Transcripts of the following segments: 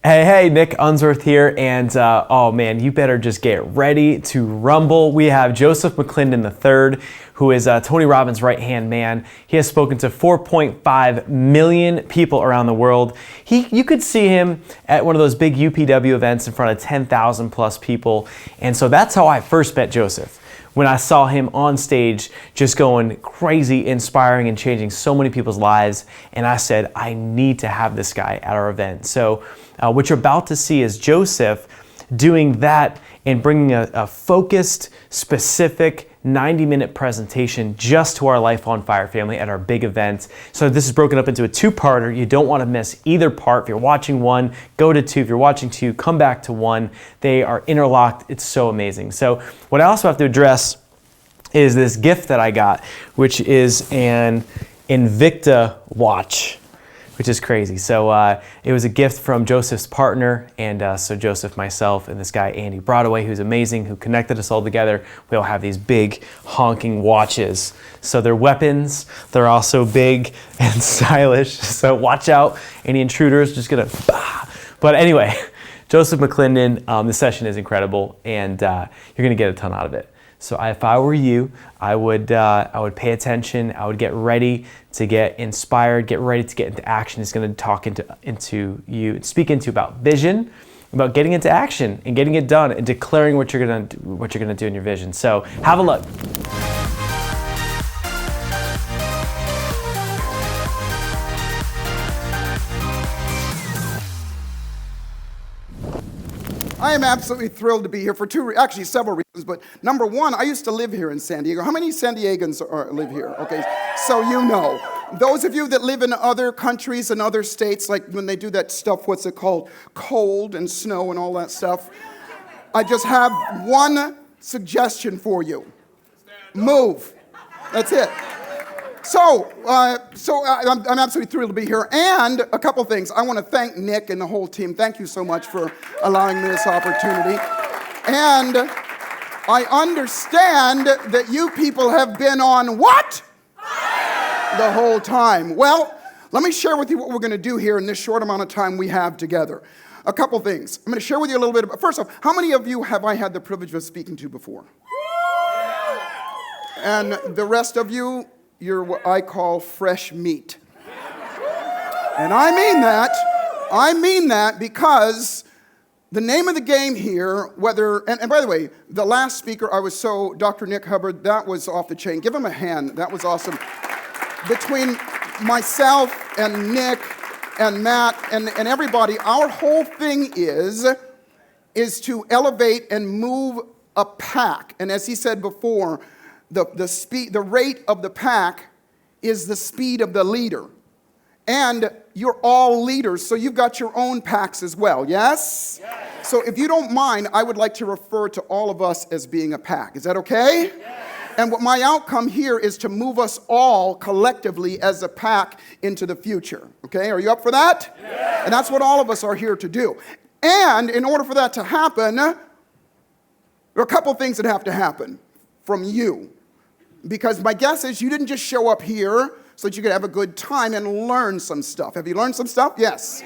Hey, Nick Unsworth here, and oh man, you better just get ready to rumble. We have Joseph McClendon III, who is Tony Robbins' right-hand man. He has spoken to 4.5 million people around the world. You could see him at one of those big UPW events in front of 10,000 plus people, and so that's how I first met Joseph. When I saw him on stage just going crazy, inspiring, and changing so many people's lives, and I said, I need to have this guy at our event. So what you're about to see is Joseph doing that and bringing a focused, specific 90-minute presentation just to our Life on Fire family at our big event. So this is broken up into a two-parter. You don't want to miss either part. If you're watching one, go to two. If you're watching two, come back to one. They are interlocked. It's so amazing. So what I also have to address is this gift that I got, which is an Invicta watch, which is crazy. So it was a gift from Joseph's partner, and so Joseph, myself, and this guy Andy Broadway, who's amazing, who connected us all together. We all have these big honking watches. So they're weapons. They're also big and stylish. So watch out, any intruders just gonna bah. But anyway, Joseph McClendon, the session is incredible, and you're gonna get a ton out of it. So if I were you, I would pay attention. I would get ready to get inspired, get ready to get into action. He's going to talk speak into about vision, about getting into action and getting it done and declaring what you're going to do in your vision. So have a look. I am absolutely thrilled to be here for several reasons, but number one, I used to live here in San Diego. How many San Diegans live here? Okay, so you know. Those of you that live in other countries and other states, like when they do that stuff, what's it called? Cold and snow and all that stuff. I just have one suggestion for you. Move. That's it. So I'm absolutely thrilled to be here. And a couple things. I want to thank Nick and the whole team. Thank you so much for allowing me this opportunity. And I understand that you people have been on what? The whole time. Well, let me share with you what we're going to do here in this short amount of time we have together. A couple things. I'm going to share with you a little bit about, first off, how many of you have I had the privilege of speaking to before? And the rest of you, you're what I call fresh meat. And I mean that because the name of the game here, and by the way, the last speaker, Dr. Nick Hubbard, that was off the chain. Give him a hand. That was awesome. Between myself and Nick and Matt and everybody, our whole thing is to elevate and move a pack. And as he said before, the rate of the pack is the speed of the leader. And you're all leaders, so you've got your own packs as well, yes? Yes. So if you don't mind, I would like to refer to all of us as being a pack. Is that okay? Yes. And what my outcome here is to move us all collectively as a pack into the future. Okay, are you up for that? Yes. And that's what all of us are here to do. And in order for that to happen, there are a couple things that have to happen from you. Because my guess is you didn't just show up here so that you could have a good time and learn some stuff. Have you learned some stuff? Yes.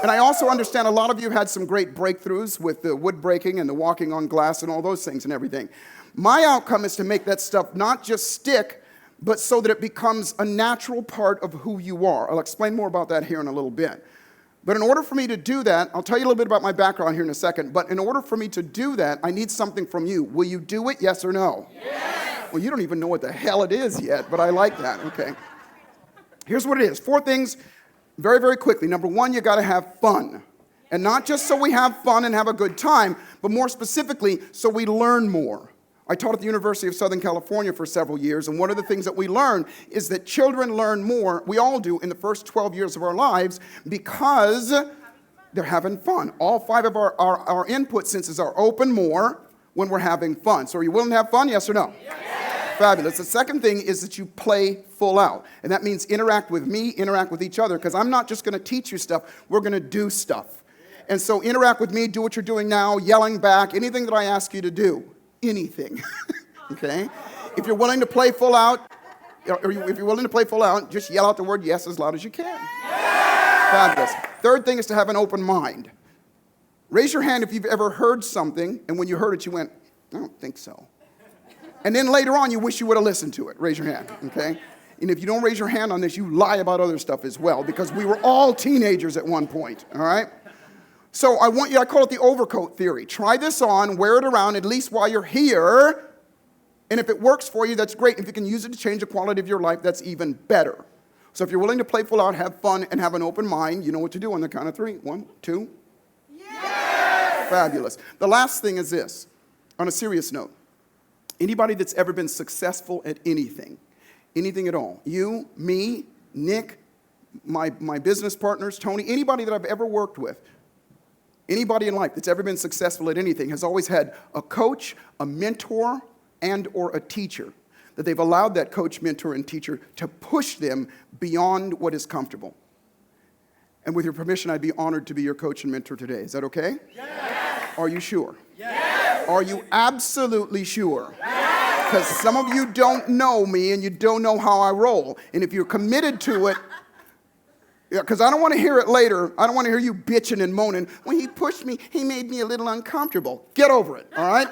And I also understand a lot of you had some great breakthroughs with the wood breaking and the walking on glass and all those things and everything. My outcome is to make that stuff not just stick, but so that it becomes a natural part of who you are. I'll explain more about that here in a little bit. But in order for me to do that, I'll tell you a little bit about my background here in a second, but in order for me to do that, I need something from you. Will you do it, yes or no? Yes. Well, you don't even know what the hell it is yet, but I like that, okay. Here's what it is. 4 things, very, very quickly. Number 1, you got to have fun. And not just so we have fun and have a good time, but more specifically, so we learn more. I taught at the University of Southern California for several years, and one of the things that we learn is that children learn more, we all do, in the first 12 years of our lives because they're having fun. All 5 of our input senses are open more when we're having fun. So are you willing to have fun, yes or no? Yes. Fabulous. The second thing is that you play full out. And that means interact with me, interact with each other, because I'm not just going to teach you stuff, we're going to do stuff. And so interact with me, do what you're doing now, yelling back, anything that I ask you to do. Anything. Okay? If you're willing to play full out, just yell out the word yes as loud as you can. Fabulous. Third thing is to have an open mind. Raise your hand if you've ever heard something, and when you heard it, you went, I don't think so. And then later on, you wish you would have listened to it. Raise your hand, okay? And if you don't raise your hand on this, you lie about other stuff as well, because we were all teenagers at one point, all right? So I call it the overcoat theory. Try this on, wear it around, at least while you're here. And if it works for you, that's great. If you can use it to change the quality of your life, that's even better. So if you're willing to play full out, have fun, and have an open mind, you know what to do on the count of 3. 1, 2. Yes! Fabulous. The last thing is this, on a serious note. Anybody that's ever been successful at anything at all, you, me, Nick, my business partners, Tony, anybody that I've ever worked with, anybody in life that's ever been successful at anything has always had a coach, a mentor, and or a teacher, that they've allowed that coach, mentor, and teacher to push them beyond what is comfortable. And with your permission, I'd be honored to be your coach and mentor today. Is that okay? Yes. Are you sure? Yes. Are you absolutely sure? Yes. Because some of you don't know me and you don't know how I roll. And if you're committed to it, because I don't want to hear it later. I don't want to hear you bitching and moaning. When he pushed me, he made me a little uncomfortable. Get over it, all right?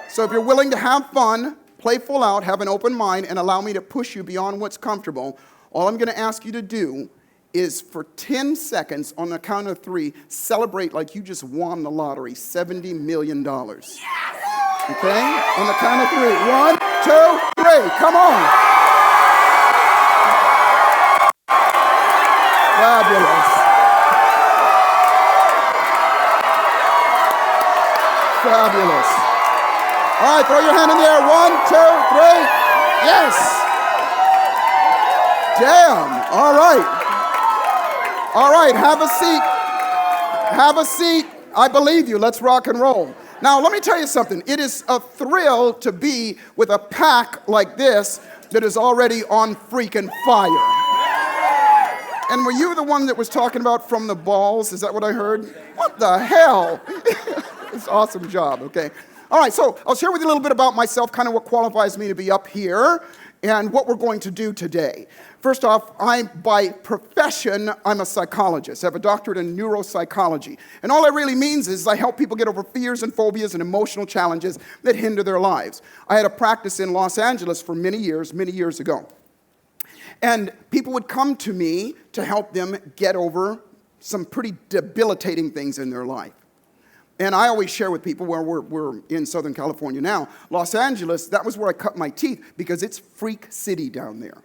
So if you're willing to have fun, play full out, have an open mind, and allow me to push you beyond what's comfortable, all I'm going to ask you to do is for 10 seconds on the count of 3, celebrate like you just won the lottery, $70 million. Yes! Okay? On the count of 3. 1, 2, 3. Come on. Fabulous. Fabulous. All right, throw your hand in the air. 1, 2, 3. Yes. Damn. All right. All right, have a seat. Have a seat. I believe you. Let's rock and roll. Now, let me tell you something. It is a thrill to be with a pack like this that is already on freaking fire. And were you the one that was talking about from the balls? Is that what I heard? What the hell? It's an awesome job, okay? All right, so I'll share with you a little bit about myself, kind of what qualifies me to be up here, and what we're going to do today. First off, by profession, I'm a psychologist. I have a doctorate in neuropsychology. And all that really means is I help people get over fears and phobias and emotional challenges that hinder their lives. I had a practice in Los Angeles for many years ago. And people would come to me to help them get over some pretty debilitating things in their life. And I always share with people where we're in Southern California now. Los Angeles, that was where I cut my teeth because it's freak city down there.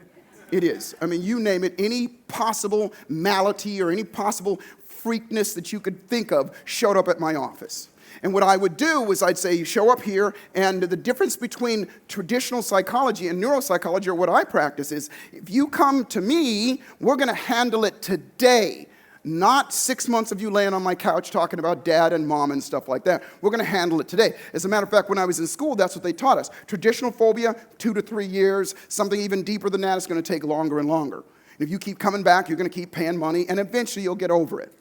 It is. I mean, you name it, any possible malady or any possible freakness that you could think of showed up at my office. And what I would do was I'd say, you show up here, and the difference between traditional psychology and neuropsychology, or what I practice, is if you come to me, we're going to handle it today. Not 6 months of you laying on my couch talking about dad and mom and stuff like that. We're going to handle it today. As a matter of fact, when I was in school, that's what they taught us. Traditional phobia, 2 to 3 years. Something even deeper than that is going to take longer and longer. And if you keep coming back, you're going to keep paying money, and eventually you'll get over it.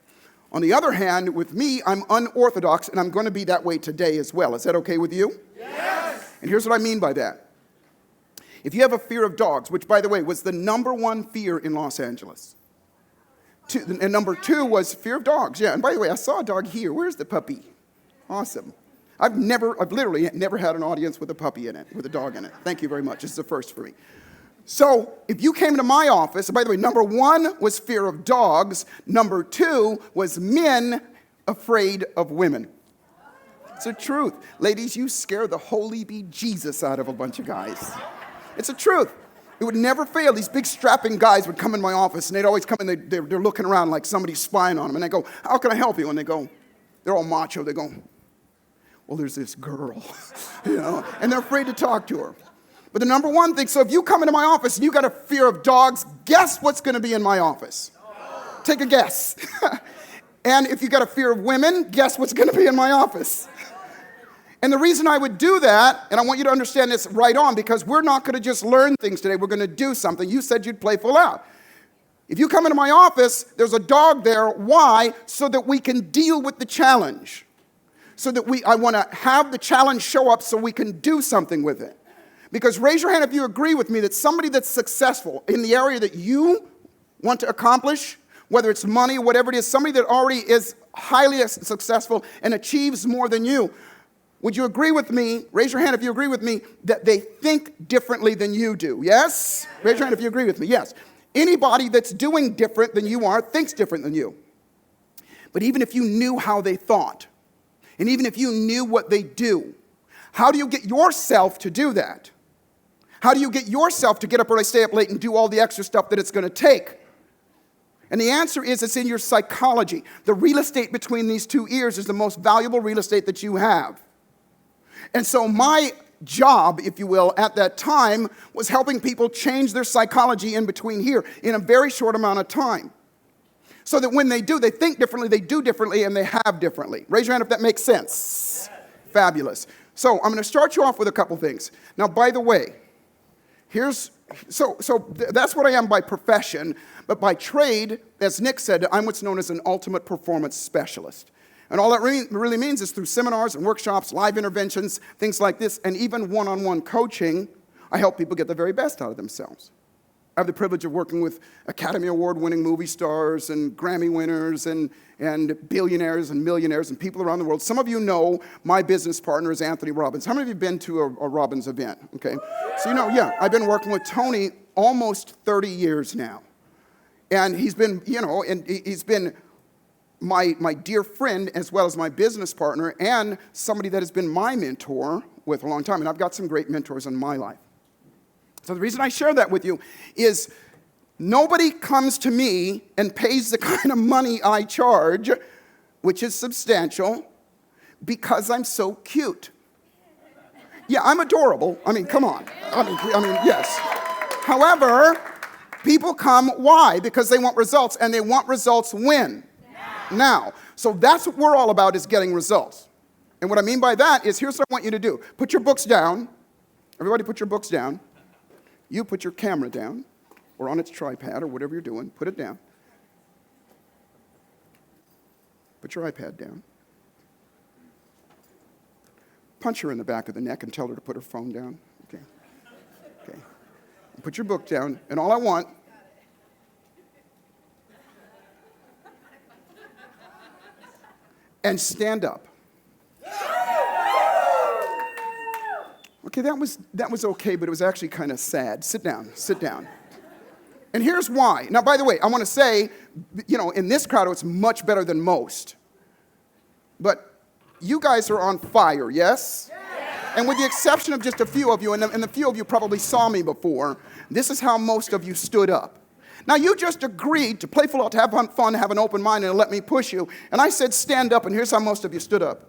On the other hand, with me, I'm unorthodox, and I'm going to be that way today as well. Is that okay with you? Yes! And here's what I mean by that. If you have a fear of dogs, which, by the way, was the number 1 fear in Los Angeles. And number 2 was fear of dogs. Yeah, and by the way, I saw a dog here. Where's the puppy? Awesome. I've literally never had an audience with a puppy in it, with a dog in it. Thank you very much. It's the first for me. So if you came to my office, and by the way, number 1 was fear of dogs. Number 2 was men afraid of women. It's the truth. Ladies, you scare the holy bejesus out of a bunch of guys. It's the truth. It would never fail. These big strapping guys would come in my office, and they'd always come in, they're looking around like somebody's spying on them. And I go, how can I help you? And they go, they're all macho. They go, well, there's this girl, and they're afraid to talk to her. But the number 1 thing, so if you come into my office and you got a fear of dogs, guess what's going to be in my office? Take a guess. And if you got a fear of women, guess what's going to be in my office? And the reason I would do that, and I want you to understand this right on, because we're not going to just learn things today. We're going to do something. You said you'd play full out. If you come into my office, there's a dog there. Why? So that we can deal with the challenge. So that I want to have the challenge show up so we can do something with it. Because raise your hand if you agree with me that somebody that's successful in the area that you want to accomplish whether it's money, whatever it is, somebody that already is highly successful and achieves more than you, would you agree with me, raise your hand if you agree with me, that they think differently than you do? Yes? Raise your hand if you agree with me. Yes. Anybody that's doing different than you are thinks different than you. But even if you knew how they thought, and even if you knew what they do, how do you get yourself to do that? How do you get yourself to get up early, stay up late, and do all the extra stuff that it's going to take? And the answer is it's in your psychology. The real estate between these two ears is the most valuable real estate that you have. And so my job, if you will, at that time was helping people change their psychology in between here in a very short amount of time. So that when they do, they think differently, they do differently, and they have differently. Raise your hand if that makes sense. Yes. Fabulous. So I'm going to start you off with a couple things. Now, by the way, that's what I am by profession, but by trade, as Nick said, I'm what's known as an ultimate performance specialist. And all that really means is through seminars and workshops, live interventions, things like this, and even one-on-one coaching, I help people get the very best out of themselves. I have the privilege of working with Academy Award-winning movie stars and Grammy winners and billionaires and millionaires and people around the world. Some of you know my business partner is Anthony Robbins. How many of you have been to a Robbins event? Okay, so I've been working with Tony almost 30 years now. And he's been, he's been my dear friend as well as my business partner and somebody that has been my mentor with a long time. And I've got some great mentors in my life. So the reason I share that with you is nobody comes to me and pays the kind of money I charge, which is substantial, because I'm so cute. Yeah, I'm adorable. I mean, come on. I mean, yes. However, people come, why? Because they want results, and they want results when? Now. So that's what we're all about, is getting results. And what I mean by that is, here's what I want you to do. Put your books down. Everybody put your books down. You put your camera down, or on its tripod, or whatever you're doing. Put it down. Put your iPad down. Punch her in the back of the neck and tell her to put her phone down. Okay. Put your book down, and all I want and stand up. Okay, that was okay, but it was actually kind of sad. Sit down. And here's why. Now, by the way, I want to say, in this crowd, it's much better than most. But you guys are on fire, yes? And with the exception of just a few of you, and the few of you probably saw me before, this is how most of you stood up. Now, you just agreed to play full out, to have fun, have an open mind, and let me push you. And I said stand up, and here's how most of you stood up.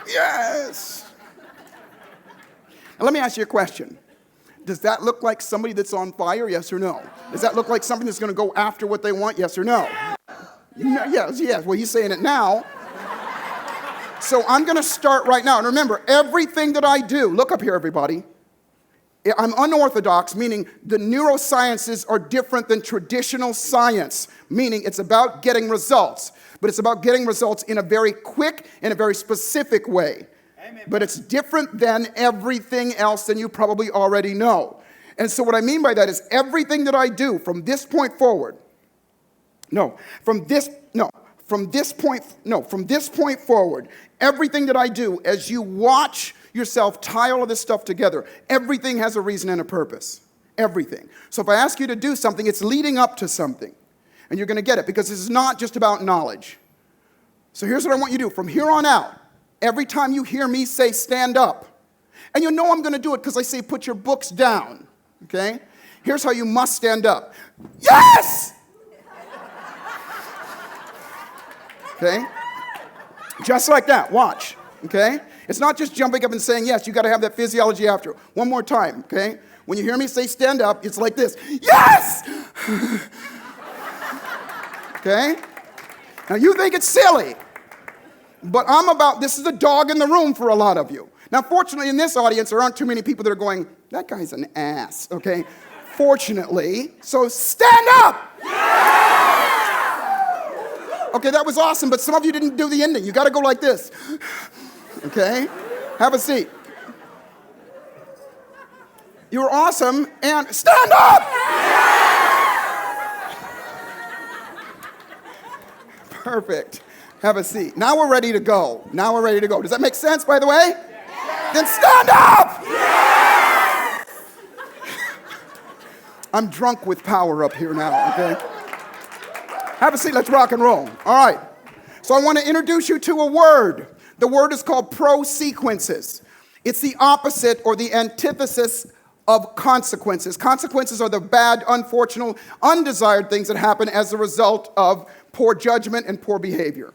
Yes. Now, let me ask you a question. Does that look like somebody that's on fire, yes or no? Does that look like something that's going to go after what they want, yes or no? Yes. Well, he's saying it now. So I'm going to start right now. And remember, everything that I do, look up here, everybody. I'm unorthodox, meaning the neurosciences are different than traditional science, meaning it's about getting results. But it's about getting results in a very quick and a very specific way. Amen. But it's different than everything else than you probably already know. And so what I mean by that is everything that I do from this point forward, from this point forward, everything that I do as you watch yourself tie all of this stuff together, everything has a reason and a purpose. Everything. So if I ask you to do something, it's leading up to something. And you're going to get it, because this is not just about knowledge. So here's what I want you to do. From here on out, every time you hear me say stand up, and you know I'm going to do it because I say put your books down, okay? Here's how you must stand up. Yes! Okay? Just like that. Watch, okay? It's not just jumping up and saying yes. You got to have that physiology after. One more time, okay? When you hear me say stand up, it's like this. Yes! Okay? Now you think it's silly, but this is the dog in the room for a lot of you. Now fortunately in this audience there aren't too many people that are going, that guy's an ass, okay? Fortunately, so stand up! Okay, that was awesome, but some of you didn't do the ending. You gotta go like this. Okay? Have a seat. You're awesome, and stand up! Perfect. Have a seat. Now we're ready to go. Does that make sense, by the way? Yes. Then stand up! Yes. I'm drunk with power up here now, okay? Have a seat. Let's rock and roll. All right. So I want to introduce you to a word. The word is called prosequences. It's the opposite or the antithesis of consequences. Consequences are the bad, unfortunate, undesired things that happen as a result of poor judgment and poor behavior.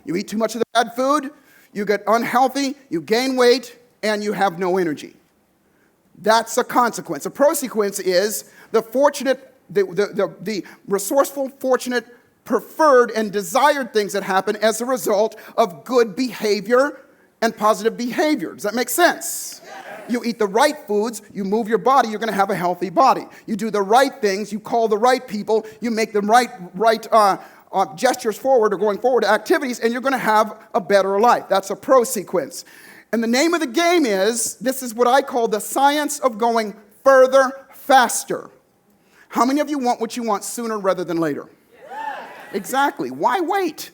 You eat too much of the bad food, you get unhealthy, you gain weight, and you have no energy. That's a consequence. A prosequence is the fortunate, the resourceful, fortunate, preferred, and desired things that happen as a result of good behavior and positive behavior. Does that make sense? You eat the right foods, you move your body, you're going to have a healthy body. You do the right things, you call the right people, you make the right gestures forward or going forward activities, and you're going to have a better life. That's a prosequence. And the name of the game is, this is what I call the science of going further, faster. How many of you want what you want sooner rather than later? Yes. Exactly. Why wait?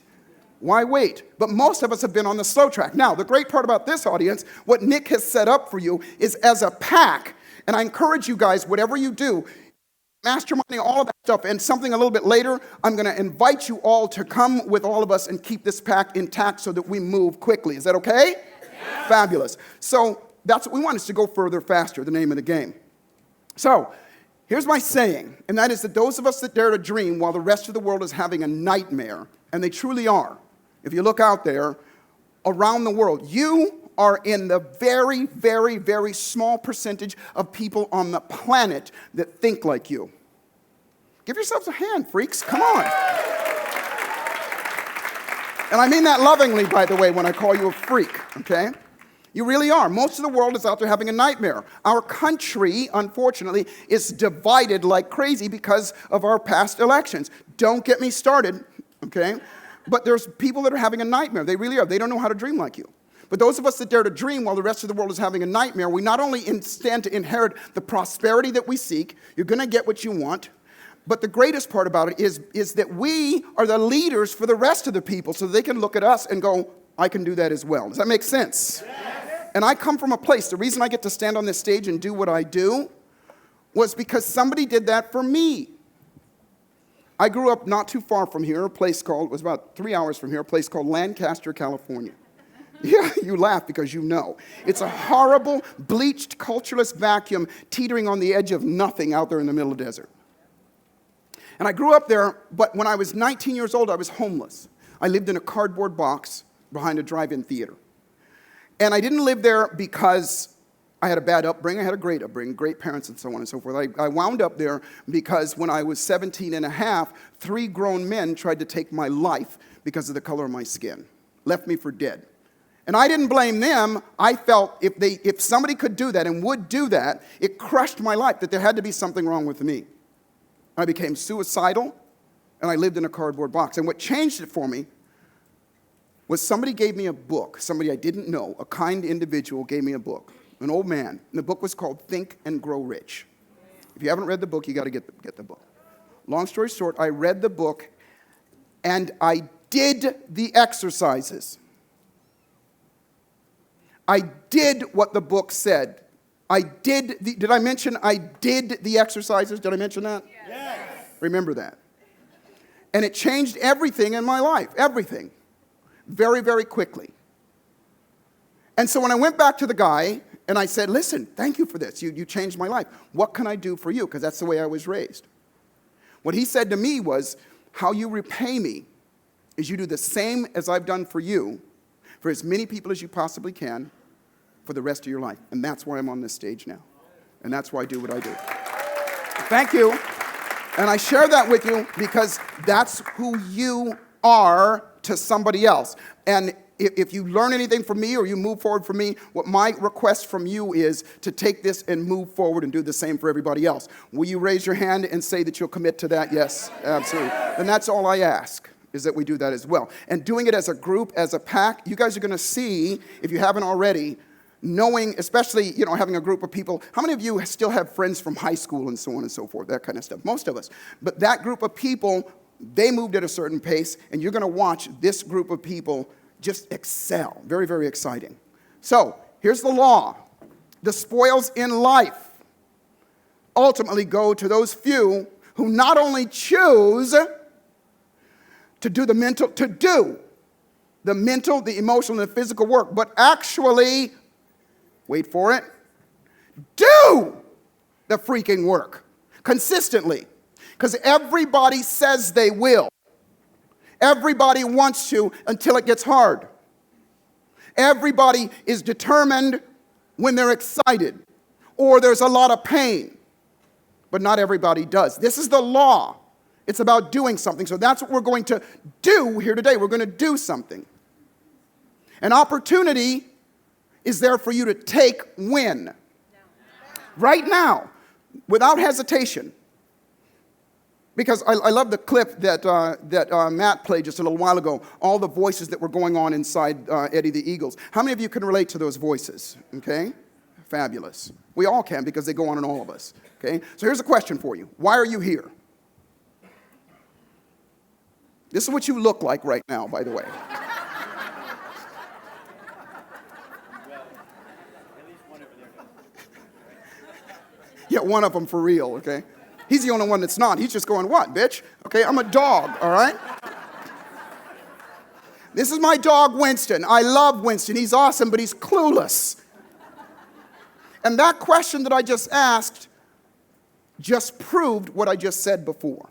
Why wait? But most of us have been on the slow track. Now, the great part about this audience, what Nick has set up for you is as a pack, and I encourage you guys, whatever you do, masterminding, all of that stuff, and something a little bit later, I'm going to invite you all to come with all of us and keep this pack intact so that we move quickly. Is that okay? Yeah. Fabulous. So that's what we want, is to go further, faster, the name of the game. So here's my saying, and that is that those of us that dare to dream while the rest of the world is having a nightmare, and they truly are. If you look out there around the world, you are in the very, very, very small percentage of people on the planet that think like you. Give yourselves a hand, freaks. Come on. And I mean that lovingly, by the way, when I call you a freak, okay? You really are. Most of the world is out there having a nightmare. Our country, unfortunately, is divided like crazy because of our past elections. Don't get me started, okay? But there's people that are having a nightmare. They really are. They don't know how to dream like you. But those of us that dare to dream while the rest of the world is having a nightmare, we not only stand to inherit the prosperity that we seek, you're going to get what you want, but the greatest part about it is that we are the leaders for the rest of the people so they can look at us and go, I can do that as well. Does that make sense? Yes. And I come from a place, the reason I get to stand on this stage and do what I do was because somebody did that for me. I grew up not too far from here, it was about 3 hours from here, a place called Lancaster, California. Yeah, you laugh because you know. It's a horrible, bleached, cultureless vacuum teetering on the edge of nothing out there in the middle of the desert. And I grew up there, but when I was 19 years old, I was homeless. I lived in a cardboard box behind a drive-in theater. And I didn't live there because I had a bad upbringing. I had a great upbringing, great parents and so on and so forth. I wound up there because when I was 17 and a half, 3 grown men tried to take my life because of the color of my skin. Left me for dead. And I didn't blame them. I felt if somebody could do that and would do that, it crushed my life, that there had to be something wrong with me. I became suicidal, and I lived in a cardboard box. And what changed it for me was somebody gave me a book, somebody I didn't know, a kind individual gave me a book, an old man. And the book was called Think and Grow Rich. If you haven't read the book, you got to get the book. Long story short, I read the book, and I did the exercises. I did what the book said. Did I mention I did the exercises? Did I mention that? Yes. Remember that. And it changed everything in my life, everything, very, very quickly. And so when I went back to the guy and I said, listen, thank you for this. You changed my life. What can I do for you? Because that's the way I was raised. What he said to me was, how you repay me is you do the same as I've done for you, for as many people as you possibly can, for the rest of your life. And that's why I'm on this stage now. And that's why I do what I do. Thank you. And I share that with you because that's who you are to somebody else. And if you learn anything from me or you move forward from me, what my request from you is to take this and move forward and do the same for everybody else. Will you raise your hand and say that you'll commit to that? Yes, absolutely. And that's all I ask, is that we do that as well. And doing it as a group, as a pack, you guys are going to see, if you haven't already, knowing, especially, having a group of people. How many of you still have friends from high school and so on and so forth, that kind of stuff? Most of us. But that group of people, They moved at a certain pace, and you're going to watch this group of people just excel. Very, very exciting. So, here's the law. The spoils in life ultimately go to those few who not only choose to do the mental, the emotional, and the physical work, but actually, wait for it, do the freaking work consistently. Because everybody says they will. Everybody wants to until it gets hard. Everybody is determined when they're excited or there's a lot of pain. But not everybody does. This is the law. It's about doing something. So that's what we're going to do here today. We're going to do something. An opportunity is there for you to take when? Right now, without hesitation. Because I love the clip that Matt played just a little while ago, all the voices that were going on inside Eddie the Eagles. How many of you can relate to those voices? Okay? Fabulous. We all can because they go on in all of us. Okay? So here's a question for you. Why are you here? This is what you look like right now, by the way. Yeah, one of them for real, okay? He's the only one that's not. He's just going, what, bitch? Okay, I'm a dog, all right? This is my dog, Winston. I love Winston. He's awesome, but he's clueless. And that question that I just asked just proved what I just said before.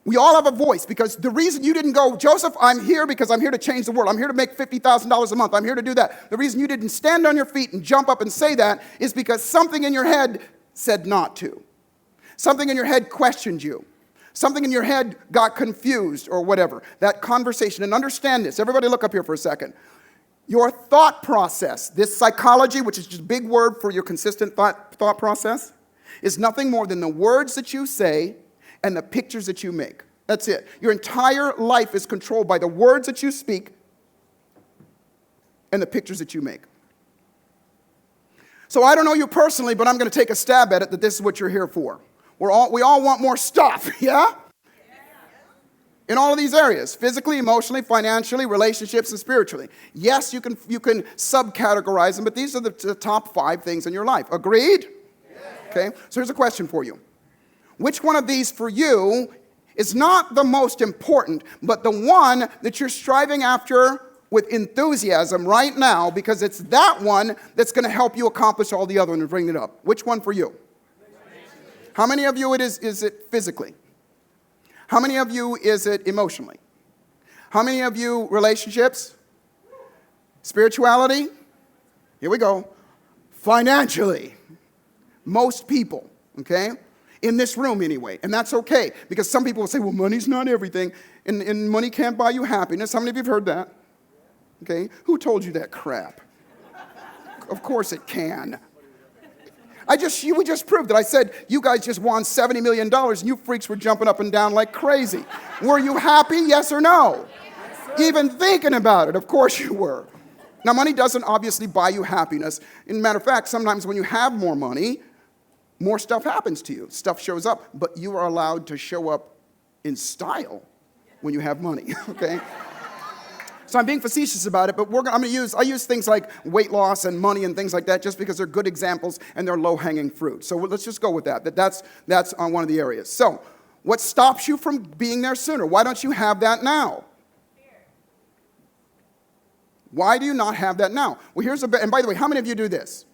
We all have a voice, because the reason you didn't go, Joseph, I'm here because I'm here to change the world. I'm here to make $50,000 a month. I'm here to do that. The reason you didn't stand on your feet and jump up and say that is because something in your head said not to. Something in your head questioned you. Something in your head got confused or whatever. That conversation, and understand this. Everybody look up here for a second. Your thought process, this psychology, which is just a big word for your consistent thought process, is nothing more than the words that you say and the pictures that you make. That's it. Your entire life is controlled by the words that you speak and the pictures that you make. So I don't know you personally, but I'm going to take a stab at it that this is what you're here for. We all want more stuff, yeah? In all of these areas, physically, emotionally, financially, relationships, and spiritually. Yes, you can subcategorize them, but these are the top 5 things in your life. Agreed? Okay, so here's a question for you. Which one of these for you is not the most important, but the one that you're striving after with enthusiasm right now, because it's that one that's going to help you accomplish all the other ones and bring it up? Which one for you? How many of you is it physically? How many of you is it emotionally? How many of you relationships? Spirituality? Here we go. Financially. Most people, okay? In this room anyway. And that's okay, because some people will say, well, money's not everything, and money can't buy you happiness. How many of you have heard that? Okay? Who told you that crap? Of course it can. We just proved it. I said, you guys just won $70 million, and you freaks were jumping up and down like crazy. Were you happy, yes or no? Yes, even thinking about it, of course you were. Now, money doesn't obviously buy you happiness. As a matter of fact, sometimes when you have more money, more stuff happens to you. Stuff shows up, but you are allowed to show up in style when you have money, okay? So I'm being facetious about it, but I use things like weight loss and money and things like that just because they're good examples and they're low-hanging fruit. So let's just go with that. That's on one of the areas. So what stops you from being there sooner? Why don't you have that now? Why do you not have that now? Well, and by the way, how many of you do this?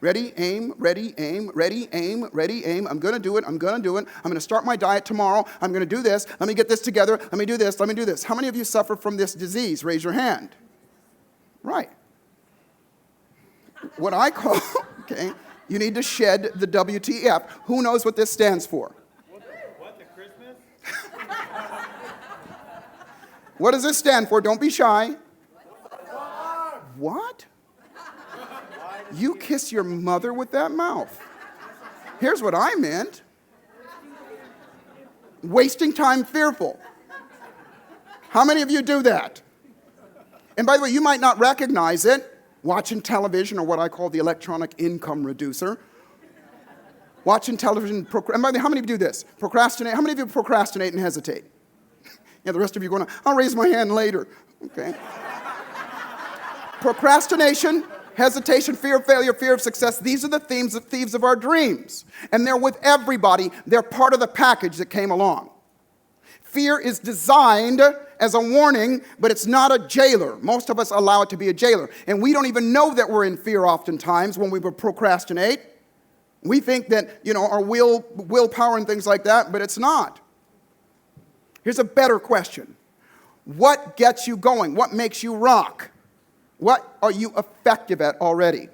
Ready, aim, ready, aim, ready, aim, ready, aim. I'm going to do it. I'm going to do it. I'm going to start my diet tomorrow. I'm going to do this. Let me get this together. Let me do this. Let me do this. How many of you suffer from this disease? Raise your hand. Right. What I call, okay, you need to shed the WTF. Who knows what this stands for? What, the Christmas? What does this stand for? Don't be shy. What? You kiss your mother with that mouth. Here's what I meant. Wasting time fearful. How many of you do that? And by the way, you might not recognize it watching television or what I call the electronic income reducer. Watching television. And by the way, how many of you do this? Procrastinate. How many of you procrastinate and hesitate? Yeah, the rest of you are going, I'll raise my hand later. Okay. Procrastination, hesitation, fear of failure, fear of success. These are the thieves of our dreams. And they're with everybody. They're part of the package that came along. Fear is designed as a warning, but it's not a jailer. Most of us allow it to be a jailer. And we don't even know that we're in fear oftentimes when we procrastinate. We think that, our willpower and things like that, but it's not. Here's a better question. What gets you going? What makes you rock? What are you effective at already?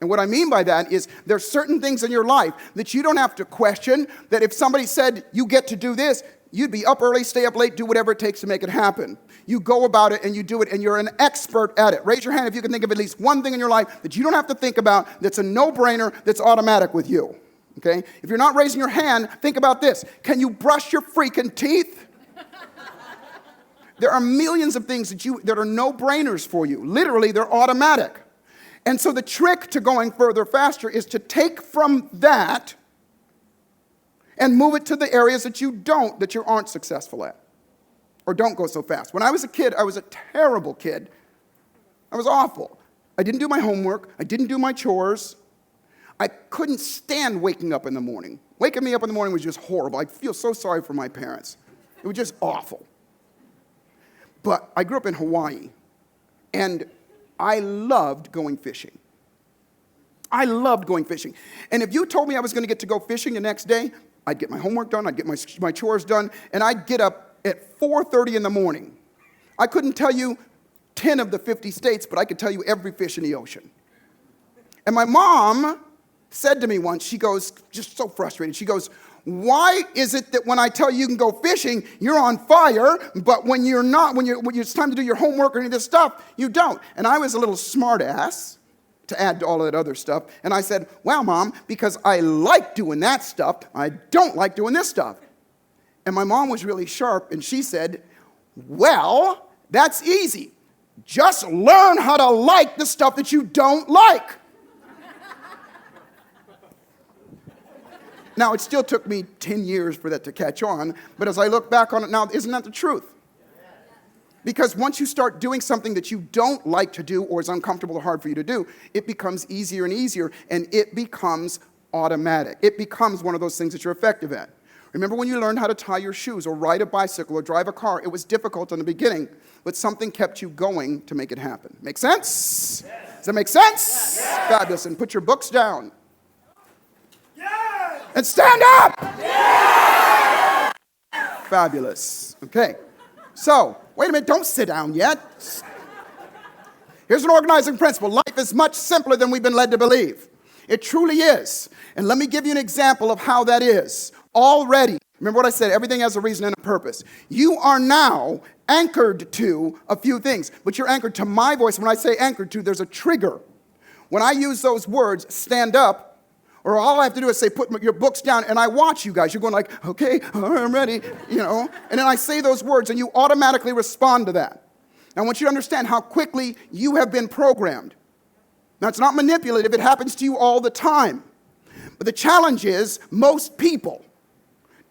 And what I mean by that is there's certain things in your life that you don't have to question, that if somebody said you get to do this, you'd be up early, stay up late, do whatever it takes to make it happen. You go about it and you do it, and you're an expert at it. Raise your hand if you can think of at least one thing in your life that you don't have to think about, that's a no-brainer, that's automatic with you. Okay? If you're not raising your hand, think about this. Can you brush your freaking teeth? There are millions of things that are no-brainers for you. Literally, they're automatic. And so the trick to going further faster is to take from that and move it to the areas that you aren't successful at, or don't go so fast. When I was a kid, I was a terrible kid. I was awful. I didn't do my homework. I didn't do my chores. I couldn't stand waking up in the morning. Waking me up in the morning was just horrible. I feel so sorry for my parents. It was just awful. But I grew up in Hawaii, and I loved going fishing. I loved going fishing. And if you told me I was going to get to go fishing the next day, I'd get my homework done, I'd get my chores done, and I'd get up at 4:30 in the morning. I couldn't tell you 10 of the 50 states, but I could tell you every fish in the ocean. And my mom said to me once, she goes, just so frustrated, she goes, why is it that when I tell you can go fishing, you're on fire, but when you're not, when it's time to do your homework or any of this stuff, you don't? And I was a little smart ass, to add to all of that other stuff, and I said, well, Mom, because I like doing that stuff, I don't like doing this stuff. And my mom was really sharp, and she said, well, that's easy. Just learn how to like the stuff that you don't like. Now, it still took me 10 years for that to catch on, but as I look back on it now, isn't that the truth? Because once you start doing something that you don't like to do or is uncomfortable or hard for you to do, it becomes easier and easier, and it becomes automatic. It becomes one of those things that you're effective at. Remember when you learned how to tie your shoes or ride a bicycle or drive a car? It was difficult in the beginning, but something kept you going to make it happen. Make sense? Yes. Does that make sense? Yes. Fabulous. And put your books down. Yes. And stand up. Yes. Fabulous. Okay. So, wait a minute. Don't sit down yet. Here's an organizing principle. Life is much simpler than we've been led to believe. It truly is. And let me give you an example of how that is. Already, remember what I said, everything has a reason and a purpose. You are now anchored to a few things, but you're anchored to my voice. When I say anchored to, there's a trigger. When I use those words, stand up, or all I have to do is say, put your books down, and I watch you guys. You're going like, okay, I'm ready, and then I say those words, and you automatically respond to that. Now, I want you to understand how quickly you have been programmed. Now, it's not manipulative. It happens to you all the time. But the challenge is most people,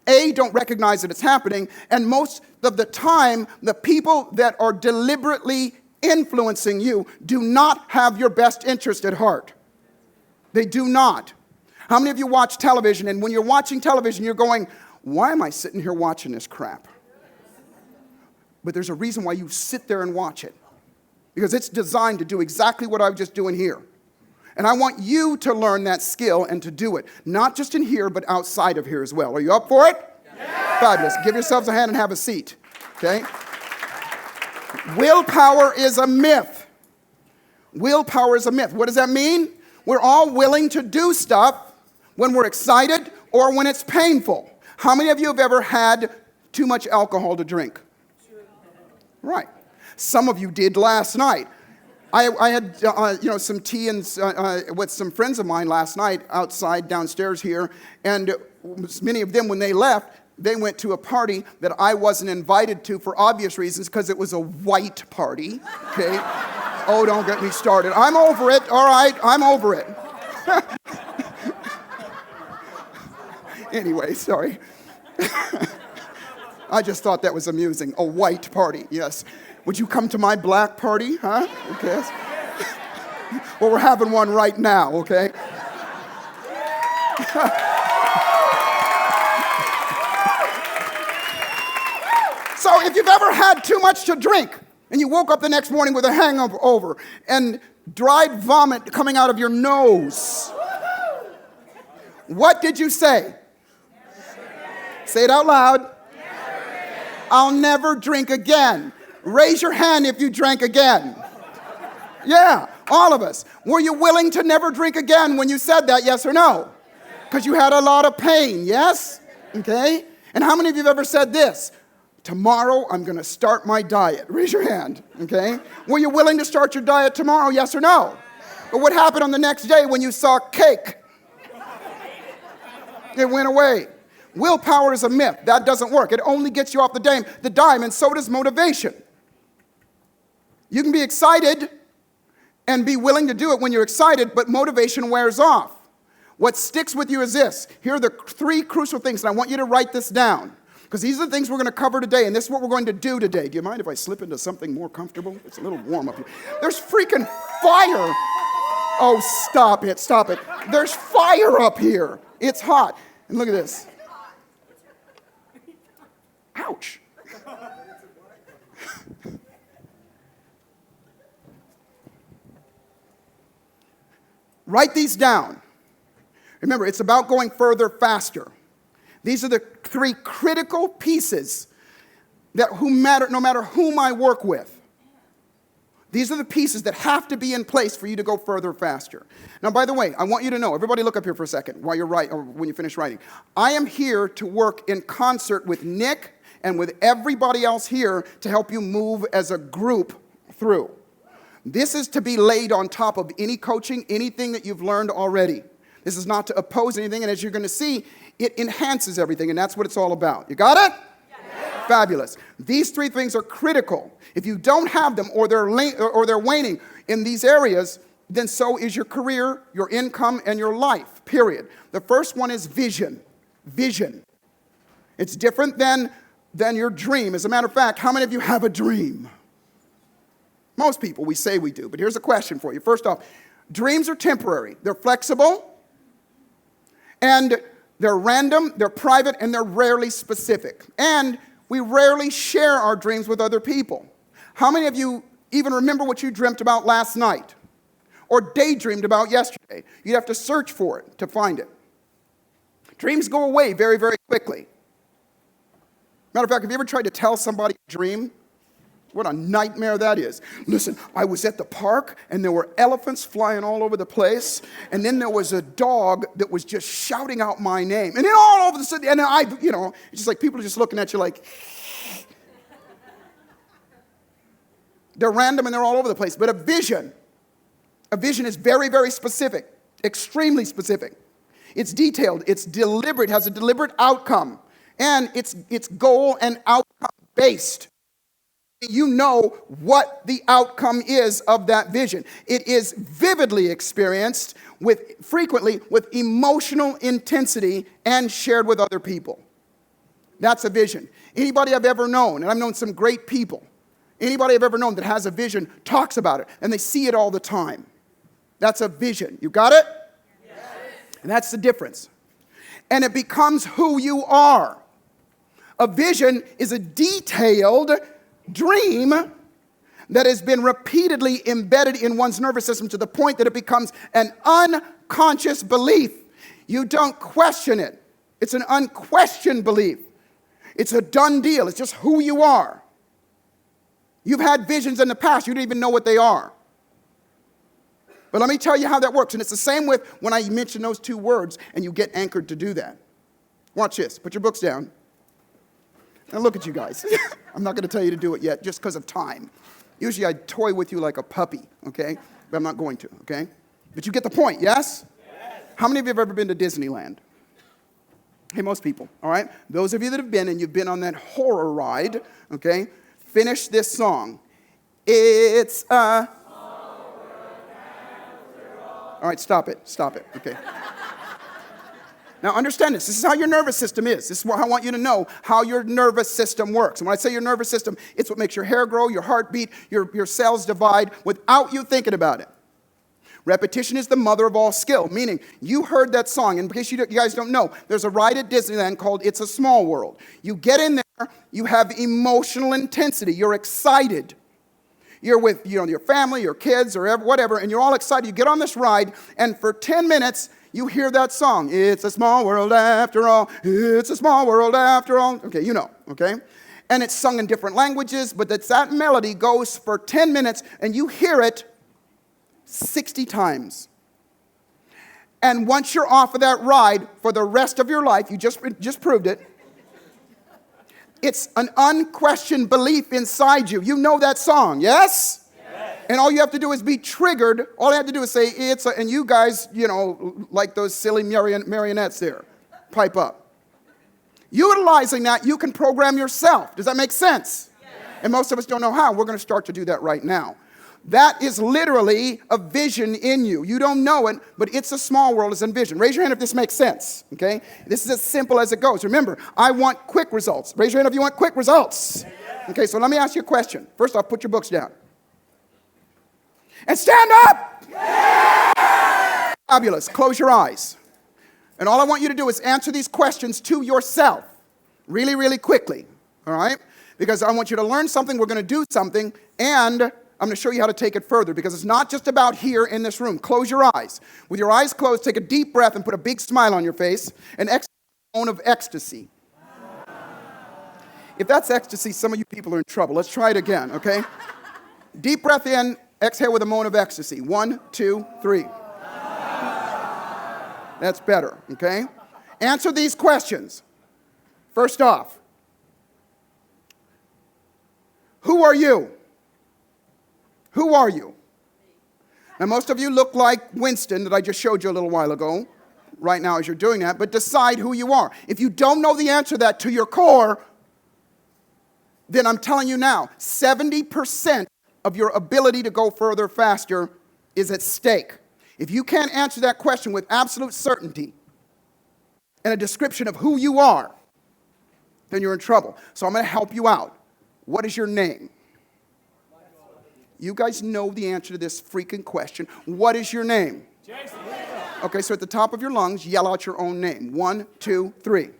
don't recognize that it's happening, and most of the time, the people that are deliberately influencing you do not have your best interest at heart. They do not. How many of you watch television, and when you're watching television, you're going, why am I sitting here watching this crap? But there's a reason why you sit there and watch it. Because it's designed to do exactly what I'm just doing here. And I want you to learn that skill and to do it. Not just in here, but outside of here as well. Are you up for it? Yeah. Fabulous. Give yourselves a hand and have a seat. Okay? Willpower is a myth. Willpower is a myth. What does that mean? We're all willing to do stuff when we're excited or when it's painful. How many of you have ever had too much alcohol to drink? Right. Some of you did last night. I had some tea and with some friends of mine last night outside downstairs here, and many of them, when they left, they went to a party that I wasn't invited to for obvious reasons, because it was a white party. Okay. Oh, don't get me started. I'm over it. All right, I'm over it. Anyway, sorry. I just thought that was amusing. A white party, yes. Would you come to my black party, huh? Okay. Well, we're having one right now, okay? So if you've ever had too much to drink and you woke up the next morning with a hangover and dried vomit coming out of your nose, what did you say? Say it out loud. I'll never drink again. Raise your hand if you drank again. Yeah, all of us. Were you willing to never drink again when you said that, yes or no? Because you had a lot of pain, yes? Okay? And how many of you have ever said this? Tomorrow, I'm going to start my diet. Raise your hand, okay? Were you willing to start your diet tomorrow, yes or no? But what happened on the next day when you saw cake? It went away. Willpower is a myth. That doesn't work. It only gets you off the dime, and so does motivation. You can be excited and be willing to do it when you're excited, but motivation wears off. What sticks with you is this. Here are the three crucial things, and I want you to write this down, because these are the things we're going to cover today, and this is what we're going to do today. Do you mind if I slip into something more comfortable? It's a little warm up here. There's freaking fire. Oh, stop it, stop it. There's fire up here. It's hot. And look at this. Ouch. Write these down. Remember, it's about going further, faster. These are the three critical pieces that no matter whom I work with. These are the pieces that have to be in place for you to go further, faster. Now, by the way, I want you to know, everybody look up here for a second while you're writing, or when you finish writing. I am here to work in concert with Nick and with everybody else here to help you move as a group through. This is to be laid on top of any coaching, anything that you've learned already. This is not to oppose anything, and as you're going to see, it enhances everything, and that's what it's all about. You got it? Yes. Fabulous. These three things are critical. If you don't have them or they're waning in these areas, then so is your career, your income, and your life, period. The first one is vision. Vision. It's different than your dream. As a matter of fact, how many of you have a dream? Most people, we say we do, but here's a question for you. First off, dreams are temporary. They're flexible, and they're random, they're private, and they're rarely specific. And we rarely share our dreams with other people. How many of you even remember what you dreamt about last night or daydreamed about yesterday? You'd have to search for it to find it. Dreams go away very, very quickly. Matter of fact, have you ever tried to tell somebody a dream? What a nightmare that is. Listen, I was at the park, and there were elephants flying all over the place, and then there was a dog that was just shouting out my name. And then all over the city, and it's just like people are just looking at you like, they're random and they're all over the place. But a vision is very, very specific, extremely specific. It's detailed, it's deliberate, has a deliberate outcome, and it's goal and outcome based. You know what the outcome is of that vision. It is vividly experienced frequently with emotional intensity and shared with other people. That's a vision. Anybody I've ever known, and I've known some great people, anybody I've ever known that has a vision talks about it, and they see it all the time. That's a vision. You got it? Yes. And that's the difference. And it becomes who you are. A vision is a detailed dream that has been repeatedly embedded in one's nervous system to the point that it becomes an unconscious belief. You don't question it. It's an unquestioned belief. It's a done deal. It's just who you are. You've had visions in the past. You don't even know what they are. But let me tell you how that works. And it's the same with when I mention those two words and you get anchored to do that. Watch this. Put your books down. Now look at you guys. I'm not going to tell you to do it yet just because of time. Usually I toy with you like a puppy, okay? But I'm not going to, okay? But you get the point, yes? Yes. How many of you have ever been to Disneyland? Hey, most people, all right? Those of you that have been and you've been on that horror ride, okay? Finish this song. It's a... All right, stop it, okay? Now understand this. This is how your nervous system is. This is what I want you to know, how your nervous system works. And when I say your nervous system, it's what makes your hair grow, your heart beat, your cells divide without you thinking about it. Repetition is the mother of all skill, meaning you heard that song. And in case you guys don't know, there's a ride at Disneyland called It's a Small World. You get in there, you have emotional intensity. You're excited. You're with your family, your kids, or whatever, and you're all excited. You get on this ride, and for 10 minutes, you hear that song. It's a small world after all. It's a small world after all. Okay, you know, okay? And it's sung in different languages, but that melody goes for 10 minutes, and you hear it 60 times. And once you're off of that ride for the rest of your life, you just proved it, it's an unquestioned belief inside you. You know that song, yes? And all you have to do is be triggered. All you have to do is say, and you guys, like those silly marionettes there, pipe up. Utilizing that, you can program yourself. Does that make sense? Yes. And most of us don't know how. We're going to start to do that right now. That is literally a vision in you. You don't know it, but It's a Small World is in vision. Raise your hand if this makes sense, okay? This is as simple as it goes. Remember, I want quick results. Raise your hand if you want quick results. Okay, so let me ask you a question. First off, put your books down. And stand up! Yeah! Fabulous. Close your eyes. And all I want you to do is answer these questions to yourself really, really quickly, all right? Because I want you to learn something, we're going to do something, and I'm going to show you how to take it further, because it's not just about here in this room. Close your eyes. With your eyes closed, take a deep breath and put a big smile on your face and exhale a moan of ecstasy. If that's ecstasy, some of you people are in trouble. Let's try it again, okay? Deep breath in. Exhale with a moan of ecstasy. 1, 2, 3. That's better, okay? Answer these questions. First off, who are you? Who are you? Now, most of you look like Winston that I just showed you a little while ago, right now as you're doing that, but decide who you are. If you don't know the answer to that to your core, then I'm telling you now, 70% of your ability to go further faster is at stake. If you can't answer that question with absolute certainty and a description of who you are, then you're in trouble. So I'm going to help you out. What is your name? You guys know the answer to this freaking question. What is your name? Jason. Okay, so at the top of your lungs, yell out your own name. 1, 2, 3.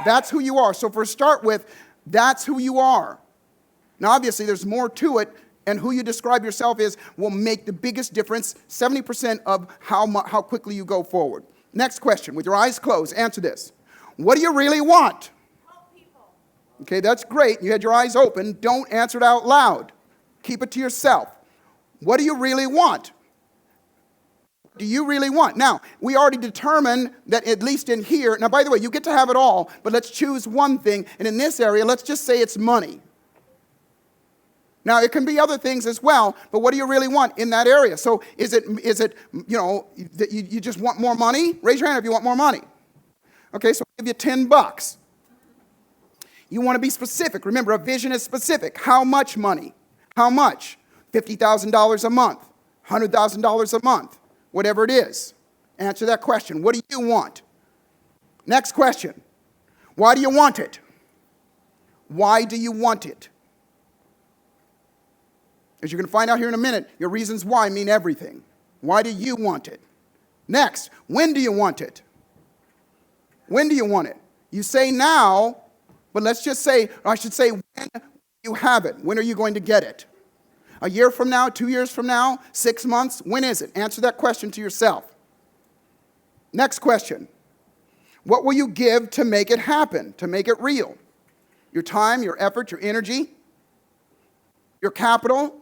That's who you are. So for a start with, that's who you are. Now, obviously, there's more to it, and who you describe yourself as will make the biggest difference, 70% of how quickly you go forward. Next question, with your eyes closed, answer this. What do you really want? Help people. Okay, that's great. You had your eyes open. Don't answer it out loud. Keep it to yourself. What do you really want? Do you really want? Now, we already determined that at least in here, now, by the way, you get to have it all, but let's choose one thing, and in this area, let's just say it's money. Now, it can be other things as well, but what do you really want in that area? So is it that you just want more money? Raise your hand if you want more money. Okay, so I'll give you $10. You want to be specific. Remember, a vision is specific. How much money? How much? $50,000 a month, $100,000 a month, whatever it is. Answer that question. What do you want? Next question. Why do you want it? Why do you want it? As you're going to find out here in a minute, your reasons why mean everything. Why do you want it? Next, when do you want it? When do you want it? You say now, but let's just say, or I should say, when you have it. When are you going to get it? A year from now, 2 years from now, 6 months? When is it? Answer that question to yourself. Next question. What will you give to make it happen, to make it real? Your time, your effort, your energy, your capital?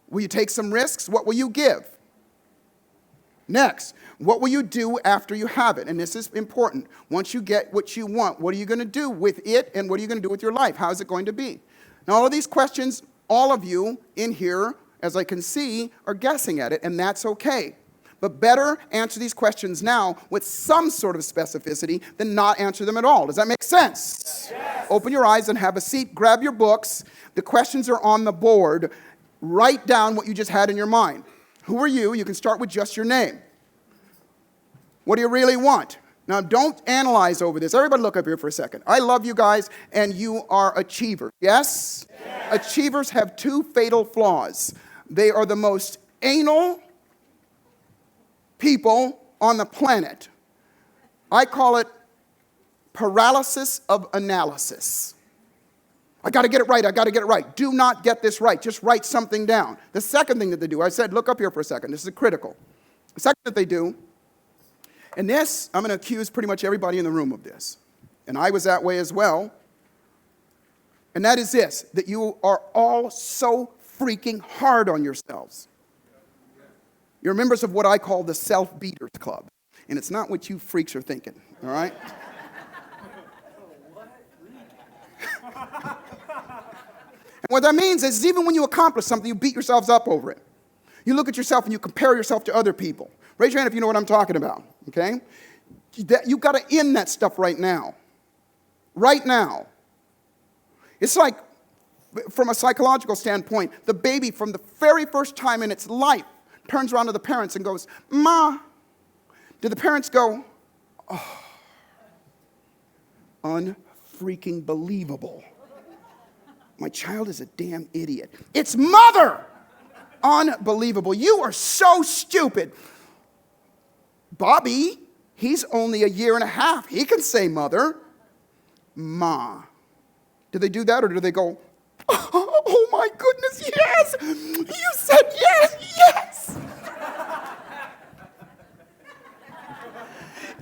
Will you take some risks? What will you give? Next, what will you do after you have it? And this is important. Once you get what you want, what are you going to do with it, and what are you going to do with your life? How is it going to be? Now, all of these questions, all of you in here, as I can see, are guessing at it, and that's okay. But better answer these questions now with some sort of specificity than not answer them at all. Does that make sense? Yes. Open your eyes and have a seat. Grab your books. The questions are on the board. Write down what you just had in your mind. Who are you? You can start with just your name. What do you really want? Now, don't analyze over this. Everybody look up here for a second. I love you guys, and you are achievers. Yes? Yes. Achievers have two fatal flaws. They are the most anal people on the planet. I call it paralysis of analysis. I got to get it right. I got to get it right. Do not get this right. Just write something down. The second thing that they do, I said, look up here for a second. This is critical. The second that they do, and this, I'm going to accuse pretty much everybody in the room of this. And I was that way as well. And that is this, that you are all so freaking hard on yourselves. You're members of what I call the self-beaters club. And it's not what you freaks are thinking, all right? And what that means is even when you accomplish something, you beat yourselves up over it. You look at yourself and you compare yourself to other people. Raise your hand if you know what I'm talking about, okay? You've got to end that stuff right now. Right now. It's like, from a psychological standpoint, the baby from the very first time in its life turns around to the parents and goes, "Ma." Do the parents go, "Oh, unfreaking believable. My child is a damn idiot." It's mother. Unbelievable. You are so stupid. Bobby, he's only a year and a half. He can say mother. Ma. Do they do that or do they go, "Oh my goodness, yes. You said yes, yes.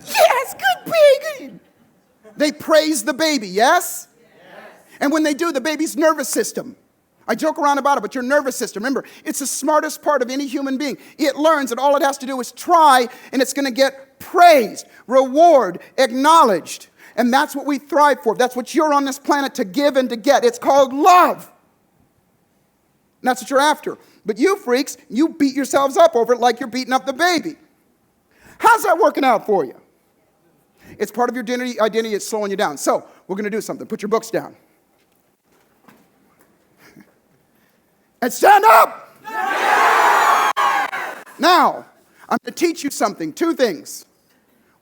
Yes, good baby." They praise the baby, yes? And when they do, the baby's nervous system. I joke around about it, but your nervous system, remember, it's the smartest part of any human being. It learns that all it has to do is try, and it's going to get praised, reward, acknowledged. And that's what we thrive for. That's what you're on this planet to give and to get. It's called love. And that's what you're after. But you freaks, you beat yourselves up over it like you're beating up the baby. How's that working out for you? It's part of your identity. It's slowing you down. So we're going to do something. Put your books down. And stand up. Yeah! Now, I'm going to teach you something. Two things.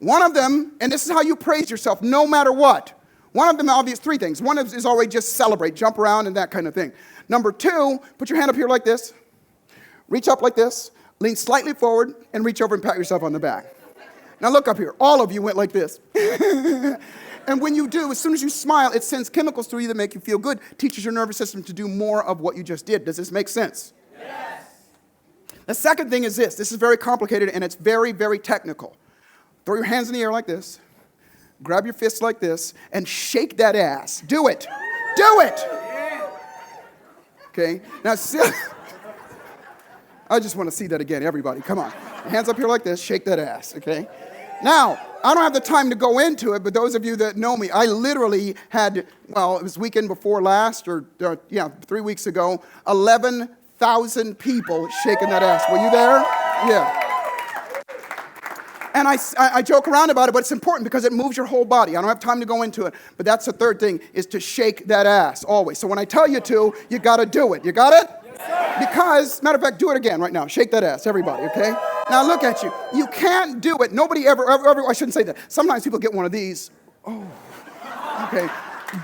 One of them, and this is how you praise yourself no matter what. One of them, obvious, three things. One is already just celebrate, jump around, and that kind of thing. Number two, put your hand up here like this. Reach up like this. Lean slightly forward, and reach over and pat yourself on the back. Now look up here. All of you went like this. And when you do, as soon as you smile, it sends chemicals through you that make you feel good, teaches your nervous system to do more of what you just did. Does this make sense? Yes. The second thing is this. This is very complicated, and it's very, very technical. Throw your hands in the air like this. Grab your fists like this, and shake that ass. Do it. Do it. Okay? Now, I just want to see that again, everybody. Come on. Hands up here like this. Shake that ass, okay? Now, I don't have the time to go into it, but those of you that know me, I literally had, well, it was weekend before last, 3 weeks ago, 11,000 people shaking that ass. Were you there? Yeah. And I joke around about it, but it's important because it moves your whole body. I don't have time to go into it, but that's the third thing, is to shake that ass, always. So when I tell you to, you got to do it. You got it? Because, matter of fact, do it again right now. Shake that ass, everybody, okay? Now look at you. You can't do it. Nobody ever, I shouldn't say that. Sometimes people get one of these. Oh, okay.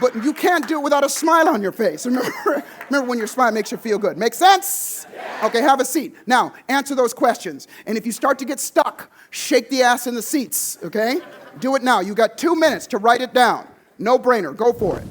But you can't do it without a smile on your face. Remember when your smile makes you feel good. Make sense? Okay, have a seat. Now, answer those questions. And if you start to get stuck, shake the ass in the seats, okay? Do it now. You got 2 minutes to write it down. No brainer. Go for it.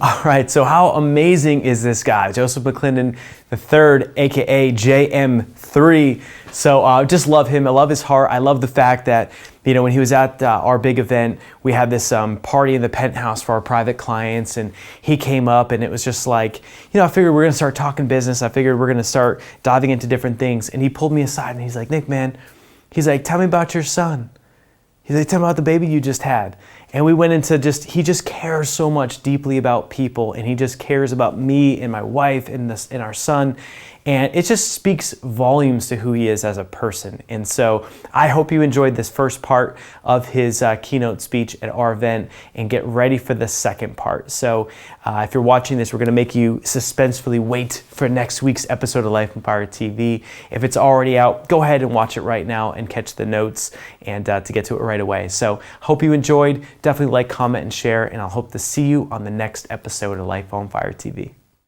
All right, so how amazing is this guy, Joseph McClendon III, aka JM3. So just love him. I love his heart. I love the fact that, when he was at our big event, we had this party in the penthouse for our private clients, and he came up, and it was just like, I figured we're going to start talking business. I figured we're going to start diving into different things. And he pulled me aside, and he's like, "Nick, man," he's like, "tell me about your son." He's like, "tell me about the baby you just had." And we went into he just cares so much deeply about people, and he just cares about me and my wife and our son. And it just speaks volumes to who he is as a person. And so I hope you enjoyed this first part of his keynote speech at our event, and get ready for the second part. So if you're watching this, we're going to make you suspensefully wait for next week's episode of Life on Fire TV. If it's already out, go ahead and watch it right now and catch the notes and to get to it right away. So hope you enjoyed. Definitely like, comment, and share, and I'll hope to see you on the next episode of Life on Fire TV.